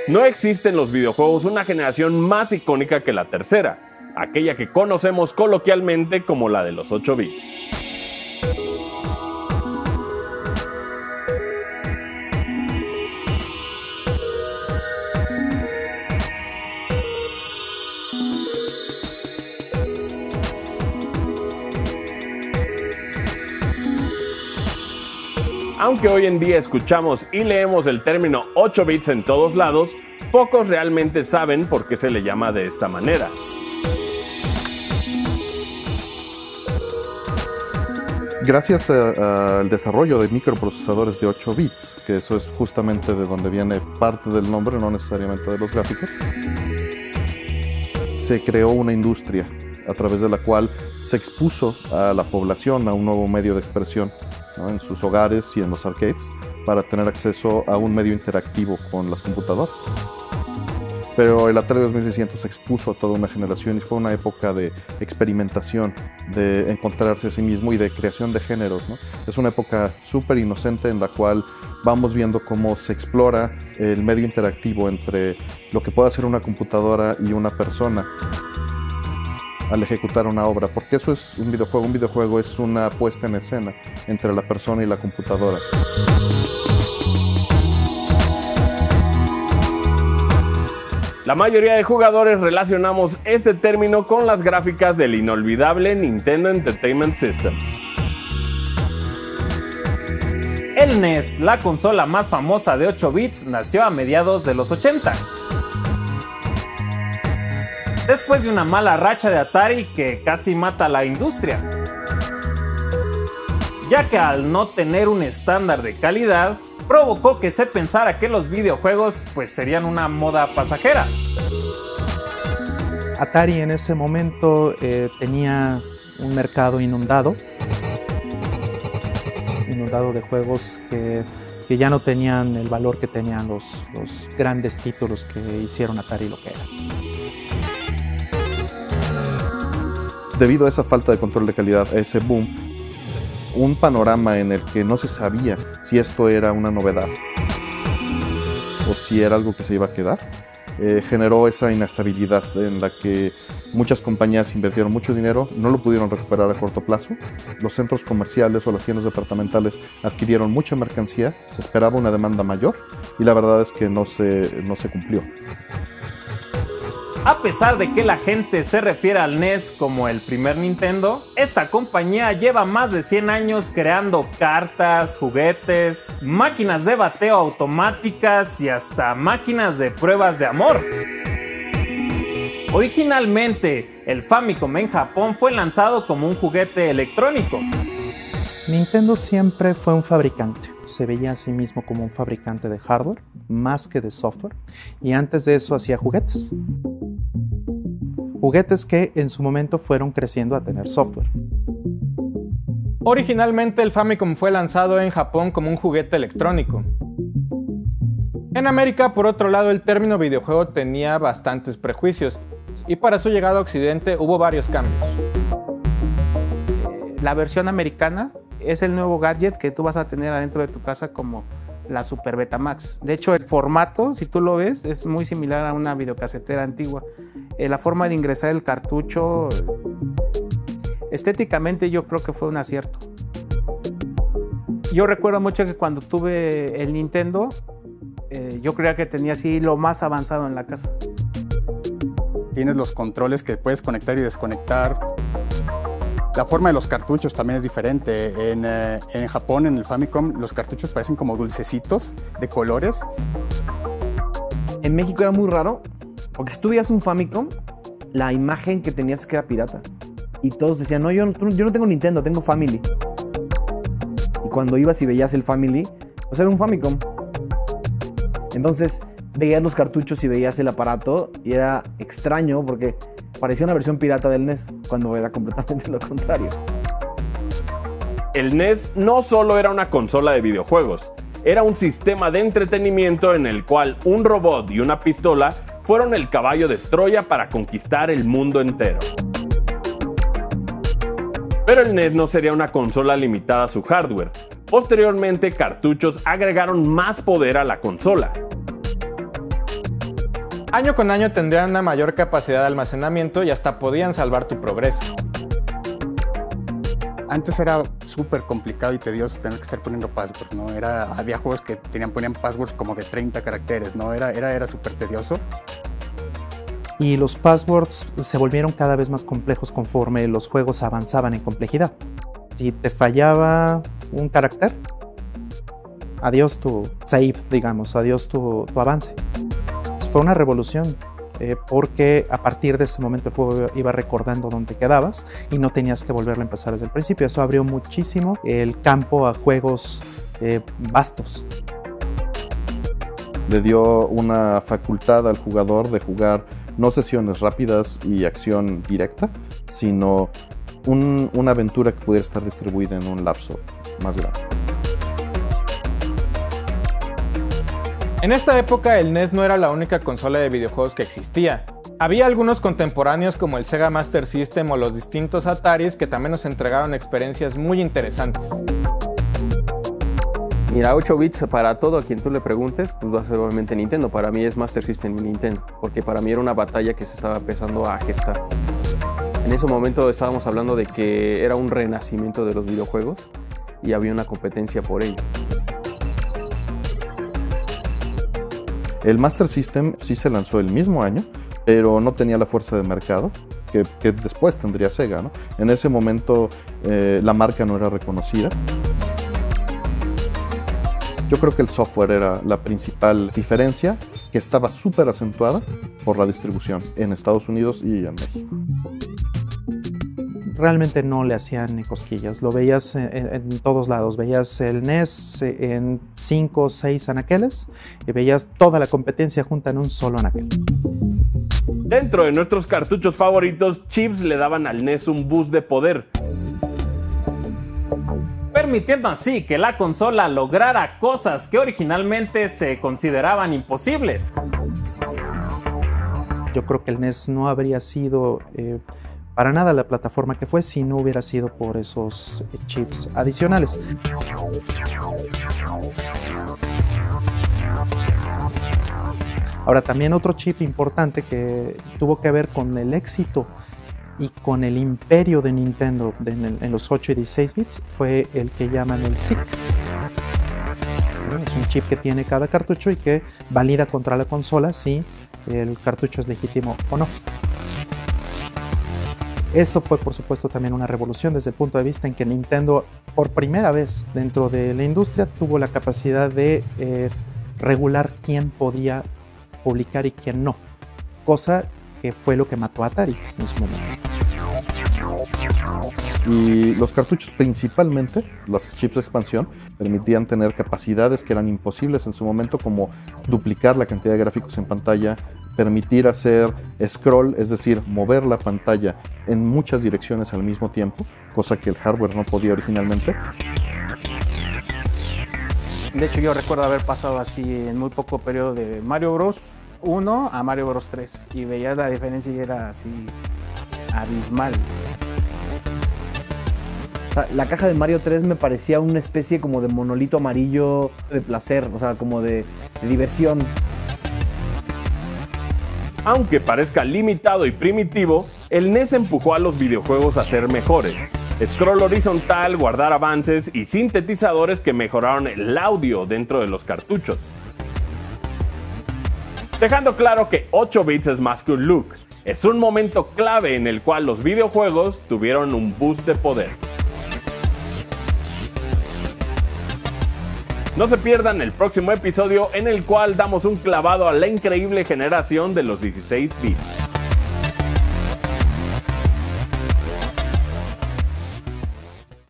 No existe en los videojuegos una generación más icónica que la tercera, aquella que conocemos coloquialmente como la de los 8 bits. Aunque hoy en día escuchamos y leemos el término 8 bits en todos lados, pocos realmente saben por qué se le llama de esta manera. Gracias al desarrollo de microprocesadores de 8 bits, que eso es justamente de donde viene parte del nombre, no necesariamente de los gráficos, se creó una industria a través de la cual se expuso a la población a un nuevo medio de expresión, ¿no?, en sus hogares y en los arcades, para tener acceso a un medio interactivo con las computadoras. Pero el Atari 2600 expuso a toda una generación y fue una época de experimentación, de encontrarse a sí mismo y de creación de géneros, ¿no? Es una época súper inocente en la cual vamos viendo cómo se explora el medio interactivo entre lo que puede hacer una computadora y una persona al ejecutar una obra, porque eso es un videojuego. Un videojuego es una puesta en escena entre la persona y la computadora. La mayoría de jugadores relacionamos este término con las gráficas del inolvidable Nintendo Entertainment System. El NES, la consola más famosa de 8 bits, nació a mediados de los 80. Después de una mala racha de Atari que casi mata a la industria, ya que al no tener un estándar de calidad, provocó que se pensara que los videojuegos pues serían una moda pasajera. Atari en ese momento tenía un mercado inundado de juegos que ya no tenían el valor que tenían los grandes títulos que hicieron Atari lo que era. Debido a esa falta de control de calidad, a ese boom, un panorama en el que no se sabía si esto era una novedad o si era algo que se iba a quedar, generó esa inestabilidad en la que muchas compañías invirtieron mucho dinero, no lo pudieron recuperar a corto plazo. Los centros comerciales o las tiendas departamentales adquirieron mucha mercancía, se esperaba una demanda mayor y la verdad es que no se cumplió. A pesar de que la gente se refiere al NES como el primer Nintendo, esta compañía lleva más de 100 años creando cartas, juguetes, máquinas de bateo automáticas y hasta máquinas de pruebas de amor. Originalmente, el Famicom en Japón fue lanzado como un juguete electrónico. Nintendo siempre fue un fabricante, se veía a sí mismo como un fabricante de hardware más que de software, y antes de eso hacía juguetes. Juguetes que en su momento fueron creciendo a tener software. Originalmente el Famicom fue lanzado en Japón como un juguete electrónico. En América, por otro lado, el término videojuego tenía bastantes prejuicios, y para su llegada a Occidente hubo varios cambios. La versión americana es el nuevo gadget que tú vas a tener adentro de tu casa como la Super Betamax. De hecho, el formato, si tú lo ves, es muy similar a una videocasetera antigua. La forma de ingresar el cartucho, estéticamente yo creo que fue un acierto. Yo recuerdo mucho que cuando tuve el Nintendo, yo creía que tenía así lo más avanzado en la casa. Tienes los controles que puedes conectar y desconectar. La forma de los cartuchos también es diferente. En Japón, en el Famicom, los cartuchos parecen como dulcecitos de colores. En México era muy raro, porque si tú veías un Famicom, la imagen que tenías que era pirata. Y todos decían, no, yo no tengo Nintendo, tengo Family. Y cuando ibas y veías el Family, pues era un Famicom. Entonces veías los cartuchos y veías el aparato y era extraño porque parecía una versión pirata del NES, cuando era completamente lo contrario. El NES no solo era una consola de videojuegos, era un sistema de entretenimiento en el cual un robot y una pistola fueron el caballo de Troya para conquistar el mundo entero. Pero el NES no sería una consola limitada a su hardware. Posteriormente, cartuchos agregaron más poder a la consola. Año con año tendrían una mayor capacidad de almacenamiento y hasta podían salvar tu progreso. Antes era súper complicado y tedioso tener que estar poniendo passwords, ¿no? Había juegos que ponían passwords como de 30 caracteres, ¿no? Era súper tedioso. Y los passwords se volvieron cada vez más complejos conforme los juegos avanzaban en complejidad. Si te fallaba un carácter, adiós tu save, digamos, adiós tu avance. Fue una revolución, porque a partir de ese momento el juego iba recordando dónde quedabas y no tenías que volverlo a empezar desde el principio. Eso abrió muchísimo el campo a juegos vastos. Le dio una facultad al jugador de jugar no sesiones rápidas y acción directa, sino una aventura que pudiera estar distribuida en un lapso más grande. En esta época el NES no era la única consola de videojuegos que existía. Había algunos contemporáneos como el Sega Master System o los distintos Ataris que también nos entregaron experiencias muy interesantes. Mira, 8 bits para todo a quien tú le preguntes, pues va a ser obviamente Nintendo. Para mí es Master System y Nintendo, porque para mí era una batalla que se estaba empezando a gestar. En ese momento estábamos hablando de que era un renacimiento de los videojuegos y había una competencia por ello. El Master System sí se lanzó el mismo año, pero no tenía la fuerza de mercado que después tendría Sega, ¿no? En ese momento la marca no era reconocida. Yo creo que el software era la principal diferencia, que estaba súper acentuada por la distribución en Estados Unidos y en México. Realmente no le hacían ni cosquillas, lo veías en todos lados, veías el NES en 5 o 6 anaqueles y veías toda la competencia junta en un solo anaquel. Dentro de nuestros cartuchos favoritos, chips le daban al NES un boost de poder, permitiendo así que la consola lograra cosas que originalmente se consideraban imposibles. Yo creo que el NES no habría sido para nada la plataforma que fue si no hubiera sido por esos chips adicionales. Ahora, también otro chip importante que tuvo que ver con el éxito y con el imperio de Nintendo en los 8 y 16 bits fue el que llaman el SIC. Es un chip que tiene cada cartucho y que valida contra la consola si el cartucho es legítimo o no. Esto fue, por supuesto, también una revolución desde el punto de vista en que Nintendo, por primera vez dentro de la industria, tuvo la capacidad de regular quién podía publicar y quién no, cosa que fue lo que mató a Atari en su momento. Y los cartuchos, principalmente los chips de expansión, permitían tener capacidades que eran imposibles en su momento, como duplicar la cantidad de gráficos en pantalla, permitir hacer scroll, es decir, mover la pantalla en muchas direcciones al mismo tiempo, cosa que el hardware no podía originalmente. De hecho, yo recuerdo haber pasado así en muy poco periodo de Mario Bros. 1 a Mario Bros. 3 y veías la diferencia y era así abismal. La caja de Mario 3 me parecía una especie como de monolito amarillo de placer, o sea, como de diversión. Aunque parezca limitado y primitivo, el NES empujó a los videojuegos a ser mejores. Scroll horizontal, guardar avances y sintetizadores que mejoraron el audio dentro de los cartuchos. Dejando claro que 8 bits es más que un look, es un momento clave en el cual los videojuegos tuvieron un boost de poder. No se pierdan el próximo episodio en el cual damos un clavado a la increíble generación de los 16 bits.